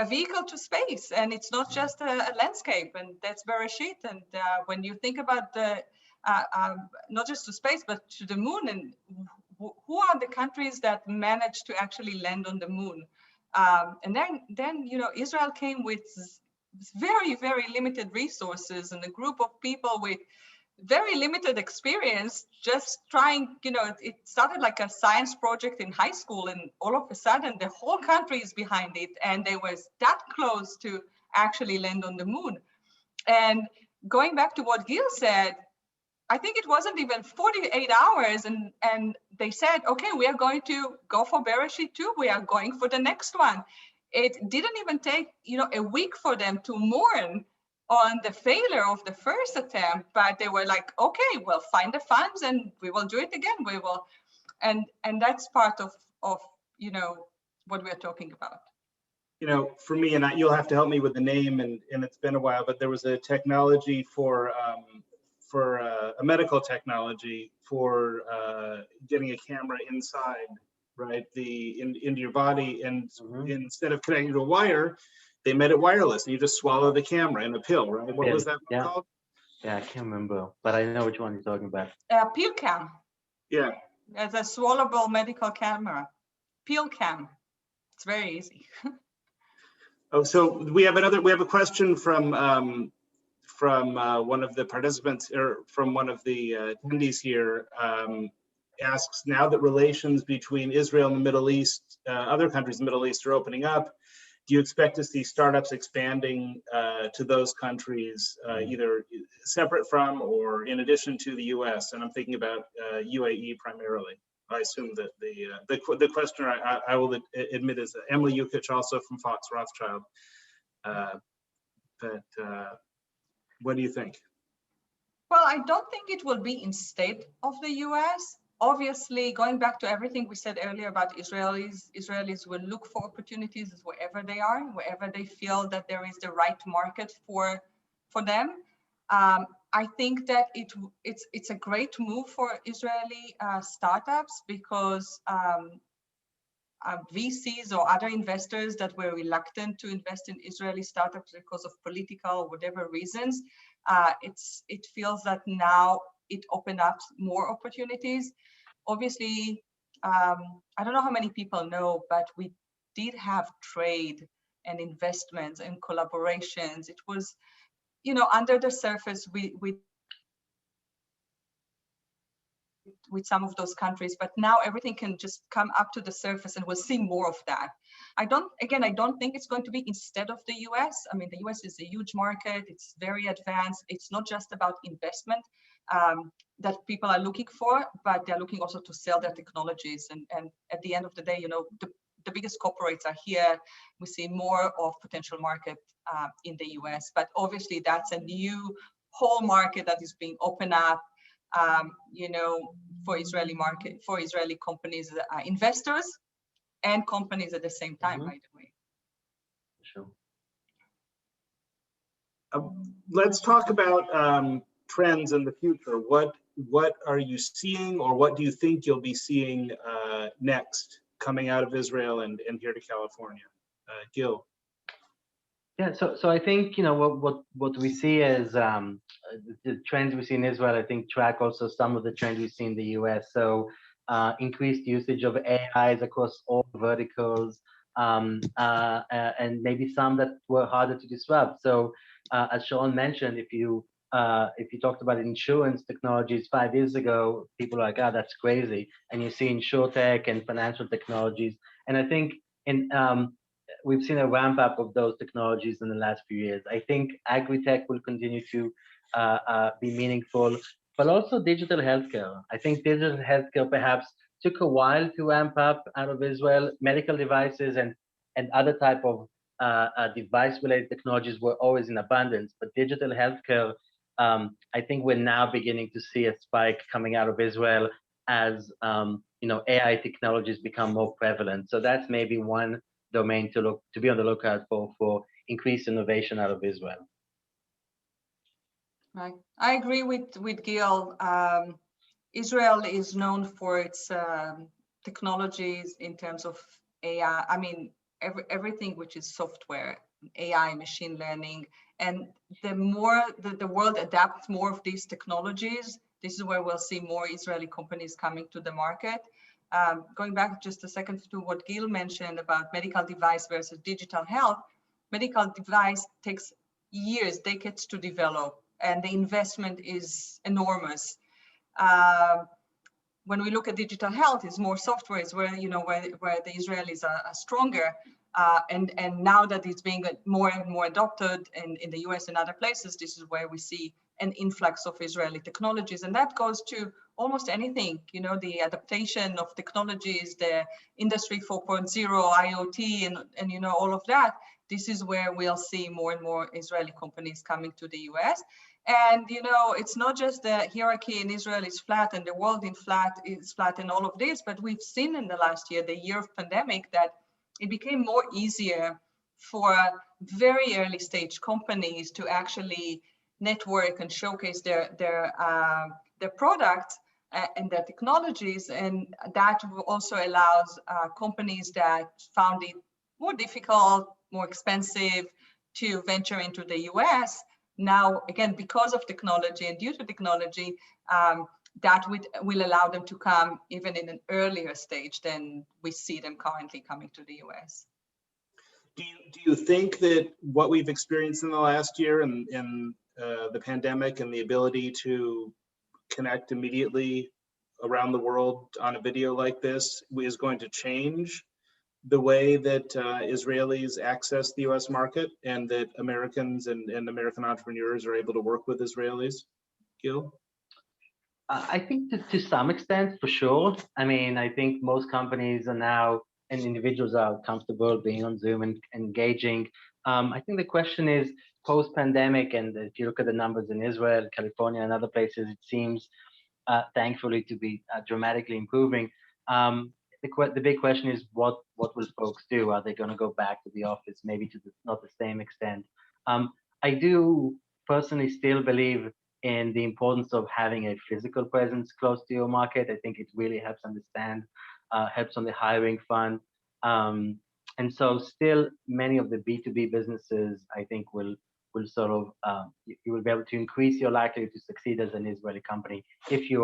Speaker 7: vehicle to space, and it's not just a landscape, and that's Bereshit. And when you think about the not just to space, but to the moon, and who are the countries that managed to actually land on the moon? And then Israel came with very, very limited resources and a group of people with very limited experience, just trying, it started like a science project in high school, and all of a sudden the whole country is behind it, and they was that close to actually land on the moon. And going back to what Gil said, I think it wasn't even 48 hours, and they said, okay, we are going to go for Bereshit 2, we are going for the next one. It didn't even take, a week for them to mourn on the failure of the first attempt, but they were like, okay, we'll find the funds and we will do it again. We will, and that's part of what we're talking about.
Speaker 5: For me, and you'll have to help me with the name, and it's been a while, but there was a technology for a medical technology for getting a camera inside, right, into your body, and instead of connecting to a wire, they made it wireless, and you just swallow the camera in a pill, right? What was that called?
Speaker 6: Yeah, I can't remember, but I know which one you're talking about.
Speaker 7: Pill cam.
Speaker 5: Yeah.
Speaker 7: It's a swallowable medical camera. Pill cam. It's very easy.
Speaker 5: Oh, so we have a question from one of the participants, or from one of the attendees here. Asks, now that relations between Israel and the Middle East, other countries in the Middle East are opening up, do you expect to see startups expanding to those countries, either separate from or in addition to the US? And I'm thinking about UAE primarily. I assume that the questioner, I will admit, is Emily Yukich, also from Fox Rothschild. But what do you think?
Speaker 7: Well, I don't think it will be instead of the US. Obviously, going back to everything we said earlier about Israelis will look for opportunities wherever they are, wherever they feel that there is the right market for them. I think that it's a great move for Israeli startups, because VCs or other investors that were reluctant to invest in Israeli startups because of political or whatever reasons, it feels that now it opened up more opportunities. Obviously, I don't know how many people know, but we did have trade and investments and collaborations. It was, under the surface, with some of those countries, but now everything can just come up to the surface, and we'll see more of that. I don't think it's going to be instead of the US. I mean, the US is a huge market. It's very advanced. It's not just about investment that people are looking for, but they're looking also to sell their technologies. And at the end of the day, the biggest corporates are here. We see more of potential market in the US, but obviously that's a new whole market that is being opened up, for Israeli companies, investors and companies at the same time, by the way.
Speaker 6: Sure.
Speaker 5: Let's talk about trends in the future. What are you seeing, or what do you think you'll be seeing next coming out of Israel and here to California? Gil.
Speaker 6: Yeah, so I think what we see is the trends we see in Israel, I think, track also some of the trends we see in the US. So increased usage of AIs across all verticals, and maybe some that were harder to disrupt. So as Sharon mentioned, if you talked about insurance technologies 5 years ago, people are like, "Ah, that's crazy." And you see insurtech and financial technologies, and I think we've seen a ramp up of those technologies in the last few years. I think agri-tech will continue to be meaningful, but also digital healthcare. I think digital healthcare perhaps took a while to ramp up out of Israel. Medical devices and other type of device-related technologies were always in abundance, but digital healthcare, I think we're now beginning to see a spike coming out of Israel as AI technologies become more prevalent. So that's maybe one domain to be on the lookout for increased innovation out of Israel.
Speaker 7: Right, I agree with Gil. Israel is known for its technologies in terms of AI. I mean, everything which is software, AI, machine learning, and the more the world adapts more of these technologies, this is where we'll see more Israeli companies coming to the market. Going back just a second to what Gil mentioned about medical device versus digital health, medical device takes years, decades to develop, and the investment is enormous. When we look at digital health, it's more software, is where where the Israelis are stronger, and now that it's being more and more adopted in the US and other places, this is where we see an influx of Israeli technologies, and that goes to almost anything. The adaptation of technologies, the industry 4.0, IoT, and all of that. This is where we'll see more and more Israeli companies coming to the US. And it's not just the hierarchy in Israel is flat and the world is flat and all of this, but we've seen in the last year, the year of pandemic, that it became more easier for very early stage companies to actually network and showcase their products and their technologies, and that also allows companies that found it more difficult, more expensive to venture into the US. Now, again, because of technology and due to technology, that will allow them to come even in an earlier stage than we see them currently coming to the US.
Speaker 5: Do you think that what we've experienced in the last year and the pandemic and the ability to connect immediately around the world on a video like this is going to change the way that Israelis access the US market, and that Americans and American entrepreneurs are able to work with Israelis? Gil?
Speaker 6: I think to some extent, for sure. I mean, I think most companies are now, and individuals are comfortable being on Zoom and engaging. I think the question is post-pandemic, and if you look at the numbers in Israel, California, and other places, it seems thankfully to be dramatically improving. The big question is what will folks do? Are they going to go back to the office? Maybe to not the same extent. I do personally still believe in the importance of having a physical presence close to your market. I think it really helps helps on the hiring front. And so still many of the B2B businesses, I think will sort of, you will be able to increase your likelihood to succeed as an Israeli company if you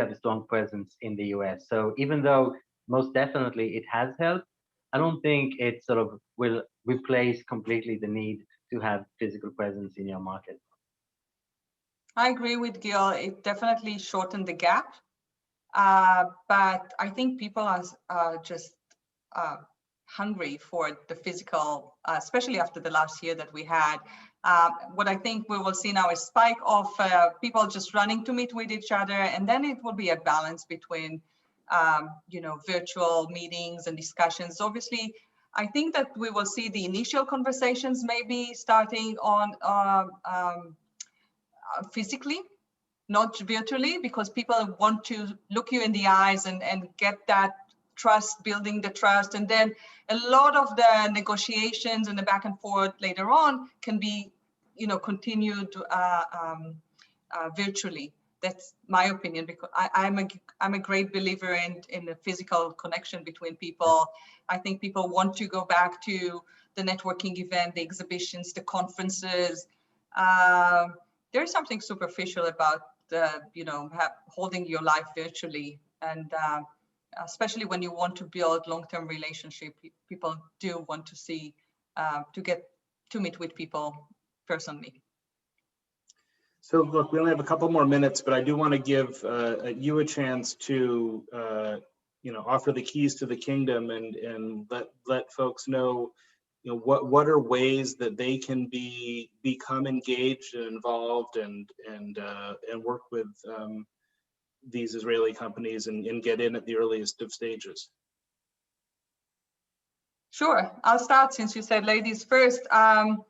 Speaker 6: have a strong presence in the US. So even though most definitely it has helped, I don't think it sort of will replace completely the need to have physical presence in your market.
Speaker 7: I agree with Gil. It definitely shortened the gap, but I think people are just hungry for the physical, especially after the last year that we had. What I think we will see now is spike of people just running to meet with each other, and then it will be a balance between virtual meetings and discussions. Obviously, I think that we will see the initial conversations maybe starting on physically, not virtually, because people want to look you in the eyes and get that trust, building the trust. And then a lot of the negotiations and the back and forth later on can be, continued virtually. That's my opinion, because I'm a great believer in the physical connection between people. I think people want to go back to the networking event, the exhibitions, the conferences. There's something superficial about holding your life virtually, and especially when you want to build long-term relationship, people do want to see, to get to meet with people personally.
Speaker 5: So look, we only have a couple more minutes, but I do want to give you a chance to, offer the keys to the kingdom and let folks know, what are ways that they can become engaged and involved and work with these Israeli companies and get in at the earliest of stages.
Speaker 7: Sure, I'll start since you said ladies first. I'll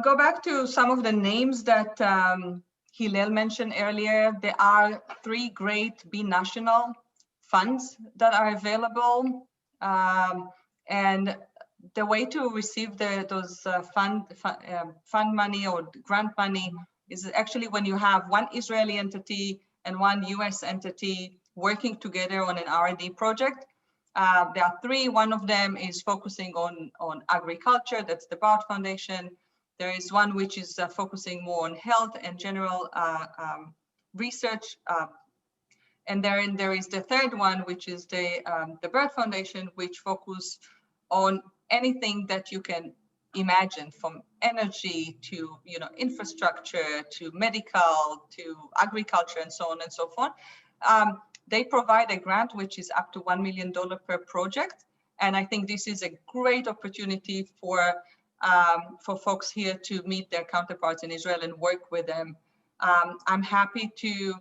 Speaker 7: go back to some of the names that Hillel mentioned earlier. There are 3 great binational funds that are available. And the way to receive those fund money or grant money is actually when you have one Israeli entity and one US entity working together on an R&D project. There are 3. One of them is focusing on agriculture. That's the Bart Foundation. There is one which is focusing more on health and general research. And then there is the 3rd one, which is the Bird Foundation, which focus on anything that you can imagine, from energy to infrastructure to medical to agriculture and so on and so forth. They provide a grant which is up to $1 million per project. And I think this is a great opportunity for folks here to meet their counterparts in Israel and work with them. I'm happy to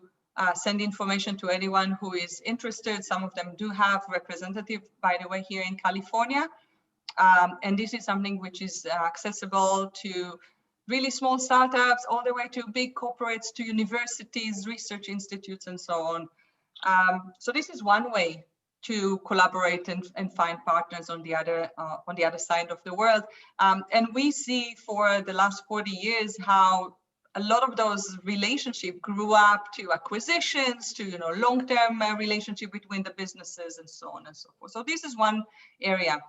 Speaker 7: send information to anyone who is interested. Some of them do have representatives, by the way, here in California. And this is something which is accessible to really small startups, all the way to big corporates, to universities, research institutes, and so on. So this is one way to collaborate and find partners on the other side of the world. And we see for the last 40 years how a lot of those relationships grew up to acquisitions, to long-term relationship between the businesses, and so on and so forth. So this is one area.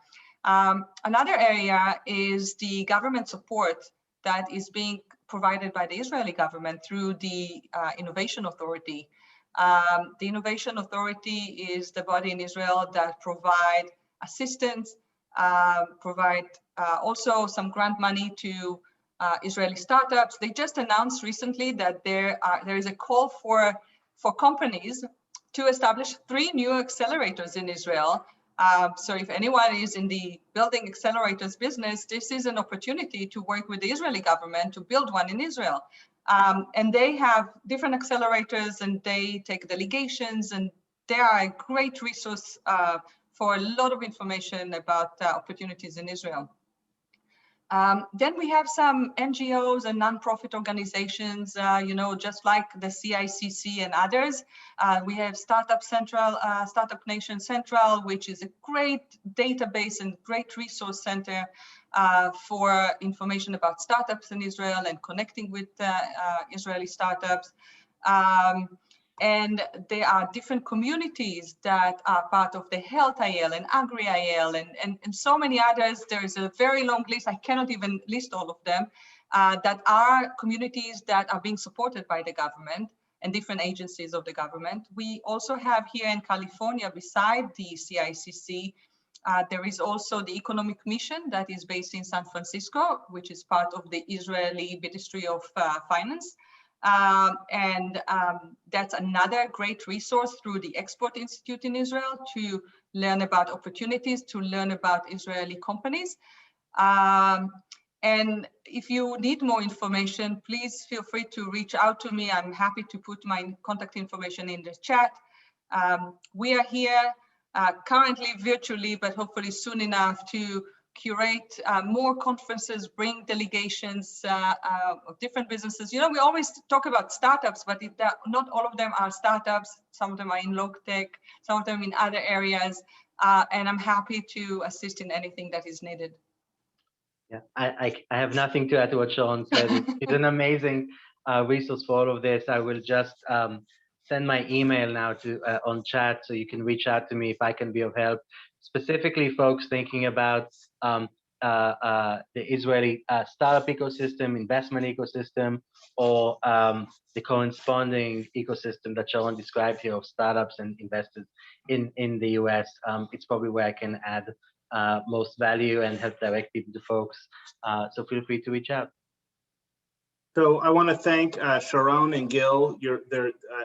Speaker 7: Another area is the government support that is being provided by the Israeli government through the Innovation Authority. The Innovation Authority is the body in Israel that provide assistance, provide also some grant money to Israeli startups. They just announced recently that there is a call for companies to establish 3 new accelerators in Israel. So if anyone is in the building accelerators business, this is an opportunity to work with the Israeli government to build one in Israel. And they have different accelerators and they take delegations, and they are a great resource for a lot of information about opportunities in Israel. Then we have some NGOs and nonprofit organizations, just like the CICC and others. We have Startup Nation Central, which is a great database and great resource center for information about startups in Israel and connecting with Israeli startups. And there are different communities that are part of the Health IL and Agri IL and so many others. There is a very long list. I cannot even list all of them, that are communities that are being supported by the government and different agencies of the government. We also have here in California, beside the CICC, there is also the Economic Mission that is based in San Francisco, which is part of the Israeli Ministry of Finance. That's another great resource through the Export Institute in Israel to learn about opportunities, to learn about Israeli companies. And if you need more information, please feel free to reach out to me. I'm happy to put my contact information in the chat. We are here currently virtually, but hopefully soon enough to curate more conferences, bring delegations of different businesses. We always talk about startups, but not all of them are startups. Some of them are in low tech, some of them in other areas. And I'm happy to assist in anything that is needed.
Speaker 6: Yeah, I have nothing to add to what Sharon said. It's an amazing resource for all of this. I will just send my email now to on chat, so you can reach out to me if I can be of help. Specifically, folks thinking about the Israeli startup ecosystem, investment ecosystem, or the corresponding ecosystem that Sharon described here of startups and investors in the US. It's probably where I can add most value and help direct people to folks. So feel free to reach out.
Speaker 5: So I want to thank Sharon and Gil.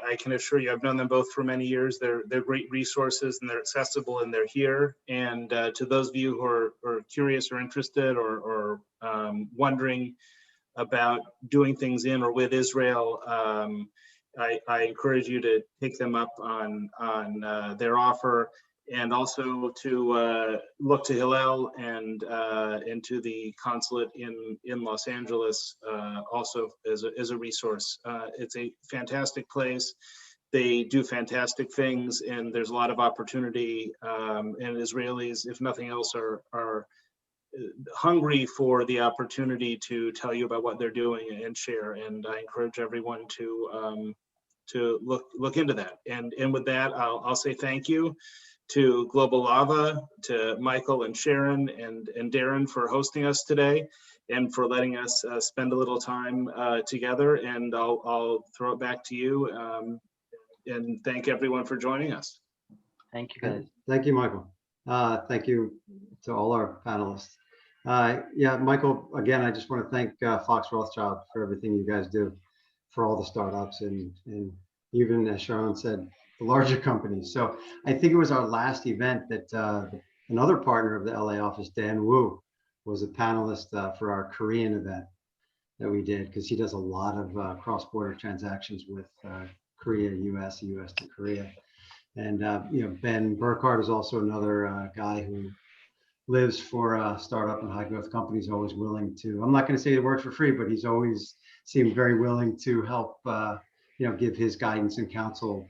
Speaker 5: I can assure you, I've known them both for many years. They're great resources, and they're accessible, and they're here. And to those of you who are curious or interested or wondering about doing things in or with Israel, I encourage you to take them up on their offer, and also to look to Hillel and to the consulate in Los Angeles also as a resource. It's a fantastic place. They do fantastic things, and there's a lot of opportunity. And Israelis, if nothing else, are hungry for the opportunity to tell you about what they're doing and share. And I encourage everyone to look into that. And with that, I'll say thank you to Global Lava, to Michael and Sharon and Darren for hosting us today, and for letting us spend a little time together. And I'll throw it back to you, and thank everyone for joining us.
Speaker 6: Thank you, guys.
Speaker 3: Thank you, Michael. Thank you to all our panelists. Yeah, Michael, again, I just want to thank Fox Rothschild for everything you guys do for all the startups, and even, as Sharon said, the larger companies. So I think it was our last event that another partner of the LA office, Dan Wu, was a panelist for our Korean event that we did, because he does a lot of cross-border transactions with Korea, US, US to Korea. And Ben Burkhardt is also another guy who lives for startup and high growth companies, always willing to, I'm not going to say the word for free, but he's always seemed very willing to help, give his guidance and counsel,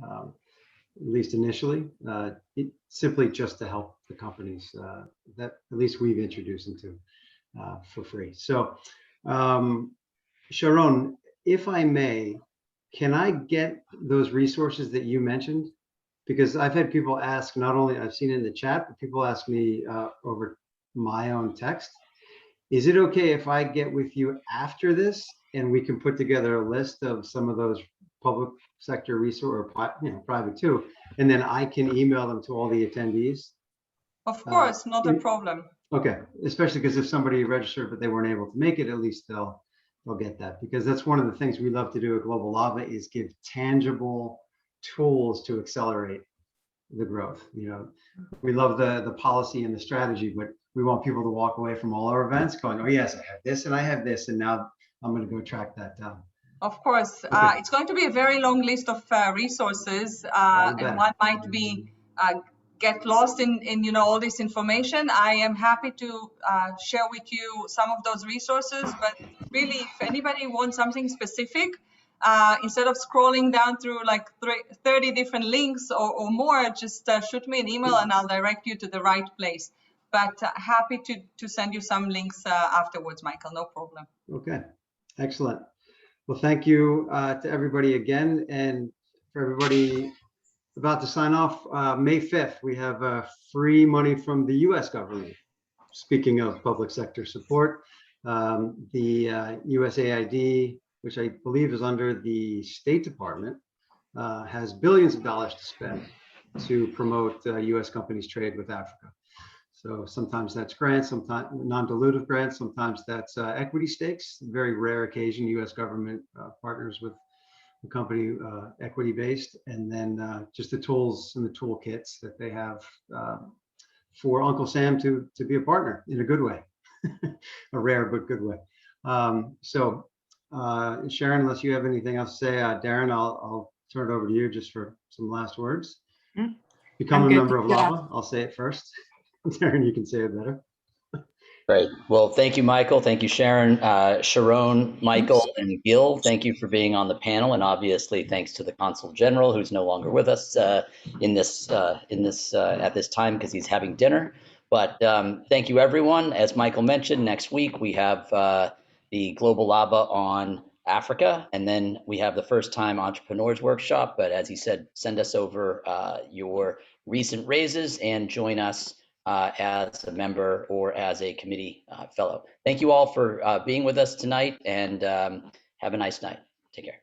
Speaker 3: at least initially, simply just to help the companies that at least we've introduced into for free. So Sharon, if I may, can I get those resources that you mentioned? Because I've had people ask, not only I've seen it in the chat, but people ask me over my own text, is it okay if I get with you after this and we can put together a list of some of those public sector resource, or private too, and then I can email them to all the attendees?
Speaker 7: Of course, not a problem.
Speaker 3: Okay, especially because if somebody registered but they weren't able to make it, at least they'll get that, because that's one of the things we love to do at Global Lava, is give tangible tools to accelerate the growth. We love the policy and the strategy, but we want people to walk away from all our events going, oh yes, I have this and I have this, and now I'm going to go track that down.
Speaker 7: Of course,
Speaker 3: Okay.
Speaker 7: it's going to be a very long list of resources, and one might be get lost in all this information. I am happy to share with you some of those resources, but really, if anybody wants something specific, instead of scrolling down through like 30 different links or more, just shoot me an email and I'll direct you to the right place. But happy to send you some links afterwards, Michael, no problem.
Speaker 3: Okay, excellent. Well, thank you to everybody again, and for everybody about to sign off, May 5th, we have free money from the US government. Speaking of public sector support, the USAID, which I believe is under the State Department, has billions of dollars to spend to promote US companies' trade with Africa. So sometimes that's grants, sometimes non-dilutive grants, sometimes that's equity stakes. Very rare occasion, US government partners with the company equity-based, and then just the tools and the toolkits that they have for Uncle Sam to be a partner in a good way, a rare but good way. So Sharon, unless you have anything else to say, Darren, I'll turn it over to you just for some last words. Become a member of Lava. I'll say it first. Darren, you can say it better.
Speaker 1: Great. Well, thank you, Michael. Thank you, Sharon, Sharon, Michael, and Gil. Thank you for being on the panel, and obviously thanks to the Consul General, who's no longer with us at this time because he's having dinner. But thank you, everyone. As Michael mentioned, next week we have the Global Lava on Africa, and then we have the First Time Entrepreneurs Workshop. But as he said, send us over your recent raises and join us as a member or as a committee fellow. Thank you all for being with us tonight, and have a nice night. Take care.